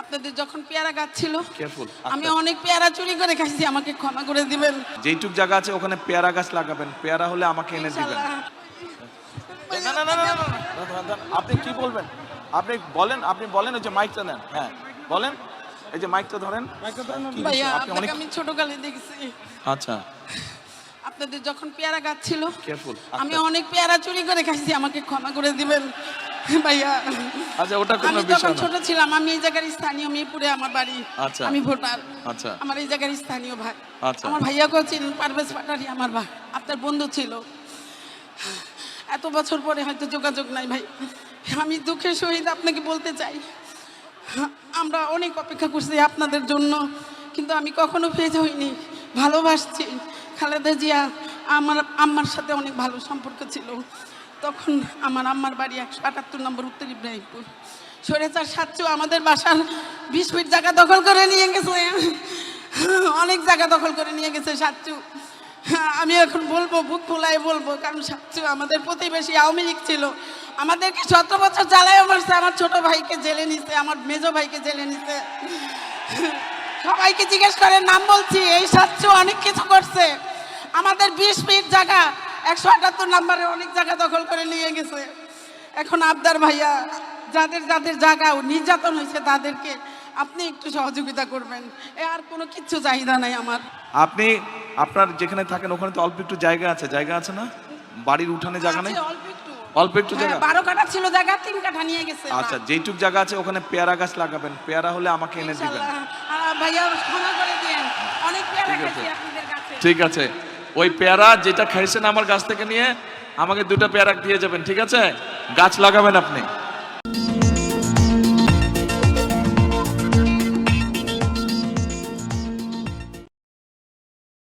আপনাদের যখন পেয়ারা গাছ ছিল, আমি অনেক পেয়ারা চুরি করে খাইছি, আমাকে ক্ষমা করে দিবেন। যেইটুক জায়গা আছে ওখানে পেয়ারা গাছ লাগাবেন, পেয়ারা হলে আমাকে এনে দিবেন। না না না না না, আপনি কি বলবেন? আপনি বলেন ওই যে মাইকটা নেন। হ্যাঁ বলেন, এই যে মাইকটা ধরেন। ভাইয়া আপনাকে আমি ছোটকালে দেখছি। আচ্ছা, আপনাদের যখন পেয়ারা গাছ ছিল, আমি অনেক পেয়ারা চুরি করে খাইছি, আমাকে ক্ষমা করে দিবেন ভাইয়া। আচ্ছা, ওটা কোনো আমি বিষয় যখন না। ছোট ছিলাম, আমি এই জায়গার স্থানীয়, মিরপুরে আমার বাড়ি। আচ্ছা। আমি ভোটার। আচ্ছা। আমার এই জায়গার স্থানীয় ভাই। আচ্ছা। আমার ভাইয়াকেও চিনেন, পারভেজ পাটারি আমার ভাই, আপনার বন্ধু ছিল। এত বছর পরে হয়তো যোগাযোগ নাই ভাই। আমি দুঃখের সহিত আপনাকে বলতে চাই, আমরা অনেক অপেক্ষা করছি আপনাদের জন্য, কিন্তু আমি কখনো ফেজ হইনি। ভালোবাসছি খালেদা জিয়া। আমার আম্মার সাথে অনেক ভালো সম্পর্ক ছিল। তখন আমার আম্মার বাড়ি 178 নম্বর উত্তর ইব্রাহিমপুর। স্বৈরাচার সাচ্চু আমাদের বাসার 20 ফিট জায়গা দখল করে নিয়ে গেছে, অনেক জায়গা দখল করে নিয়ে গেছে সাচ্চু। আমি এখন বলবো, বুক ফুলাই বলবো, কারণ সাচ্চু আমাদের প্রতিবেশী আওয়ামী লীগ ছিল। আমাদেরকে 17 বছর জ্বালায় মারছে। আমার ছোট ভাইকে জেলে নিছে, আমার মেজো ভাইকে জেলে নিছে। সবাইকে জিজ্ঞেস করে, নাম বলছি, এই সাচ্চু অনেক কিছু করছে। আমাদের 20 ফিট জায়গা 178 নম্বরে অনেক জায়গা দখল করে নিয়ে গেছে। এখন আবদার ভাইয়া, যাদের যাদের জায়গা নির্যাতন হয়েছে তাদেরকে আপনি একটু সহযোগিতা করবেন। আর কোনো কিচ্ছু চাহিদা নাই আমার। আপনি আপনার যেখানে থাকেন ওখানে তো অল্প একটু জায়গা আছে না? বাড়ির উঠানে জায়গা নেই? অল্প একটু জায়গা। 12 কাঠা ছিল জায়গা, 3 কাঠা নিয়ে গেছে। আচ্ছা, যেইটুক জায়গা আছে ওখানে পেয়ারা গাছ লাগাবেন, পেয়ারা হলে আমাকে এনে দিবেন। ভাইয়া ক্ষমা করে দিয়েন, অনেক পেয়ারা খাইছি আপনাদের কাছে। ঠিক আছে, ওই পেয়ারা যেটা খাইছেন আমার গাছ থেকে নিয়ে আমাকে 2টা পেয়ারা দিয়ে যাবেন, ঠিক আছে? গাছ লাগাবেন আপনি।